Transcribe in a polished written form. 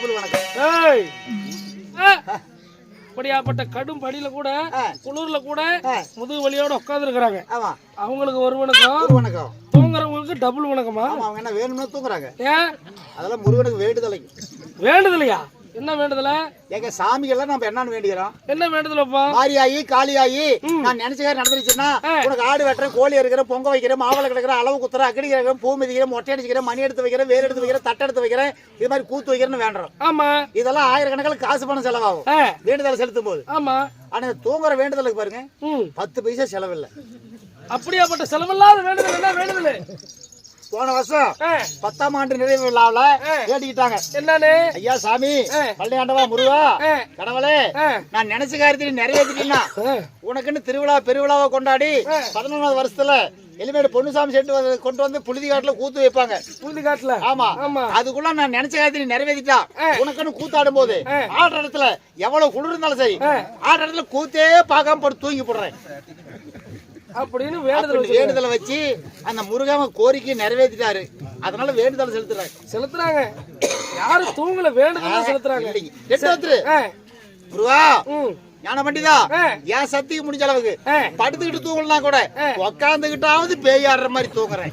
Double வணக்கம். ஏய் அப்படியாப்பட்ட கடும் படியில கூட குளிர்ல கூட முதுகு வலியோட உட்கார்ந்து இருக்கிறாங்க. ஆமா, அவங்களுக்கு ஒரு வணக்கம். ஒரு வணக்கம். தூங்குறவங்களுக்கு டபுள் வணக்கமா? ஆமா, அவங்க என்ன வேணும்னு தூங்குறாங்க. ஏன் அதெல்லாம் முருகனுக்கு வேண்டுதலை. வேண்டுதலையா? என்ன வேண்டுதல? எங்க சாமிகள்லாம் நம்ம என்னன்னு வேண்டிக்கிறோம்? என்ன வேண்டுதலப்பா? மாரியாயி காளியாயி நான் நினைச்ச நடந்துருச்சுன்னா உனக்கு ஆடு வெட்டுறேன், கோழி இருக்கிறேன், பொங்க வைக்கிறேன், மாவளை கிடக்கிறேன், அளவு குத்துறேன், அக்கடி கிடக்கிறேன், பூ மிதிக்கிறேன், மொட்டை அடிச்சுக்கிறேன், மணி எடுத்து வைக்கிறேன், வேர் எடுத்து வைக்கிறேன், தட்டை எடுத்து வைக்கிறேன், இது மாதிரி கூத்து வைக்கிறேன்னு வேண்டுறோம். ஆமா, இதெல்லாம் ஆயிரக்கணக்கில் காசு பணம் செலவாகும் வேண்டுதலை செலுத்தும் போது. ஆமா, ஆனா தூங்குற வேண்டுதலுக்கு பாருங்க 10 பைசா செலவில்லை. அப்படியாப்பட்ட செலவில்லாத வேண்டுதல் என்ன வேண்டுதல்? போன வருஷம் 10ஆம் ஆண்டு நிறைவு விழாவுல கேட்டுக்கிட்டாங்க. என்னன்னு? ஐயா சாமி, பள்ளியாண்டவா, முருகா, கடவுளே, நான் நினைச்ச காரியத்தை நிறைவேற்றிட்டீங்கன்னா உனக்குன்னு திருவிழா பெருவிழாவை கொண்டாடி 11வது வருஷத்துல எலிமேடு பொன்னுசாமி செட்டு கொண்டு வந்து புழுதி காட்டுல கூத்து வைப்பாங்க. புழுதி காட்டுல? ஆமா, அதுக்குள்ள நான் நினைச்ச காரியத்தை நிறைவேற்றிட்டா உனக்குன்னு கூத்தாடும் போது ஆடுற இடத்துல எவ்வளவு குளிர் இருந்தாலும் சரி ஆடுற இடத்துல கூத்தே பார்க்காம போட்டு தூங்கி போடுறேன் அப்படின்னு வேண்டுதலை வச்சு அந்த முருகன் கோரிக்கை நிறைவேற்றிட்டாரு. அதனால வேண்டுதலை செலுத்துறாங்க. யாரு தூங்கல வேண்டுதல் செலுத்துறாங்க. முருகா ஞான பண்டிதா, என் சக்திக்கு முடிஞ்ச அளவுக்கு படுத்துக்கிட்டு தூங்கலாம் கூட உக்காந்துகிட்டாவது பேய் ஆடுற மாதிரி தூங்குறேன்.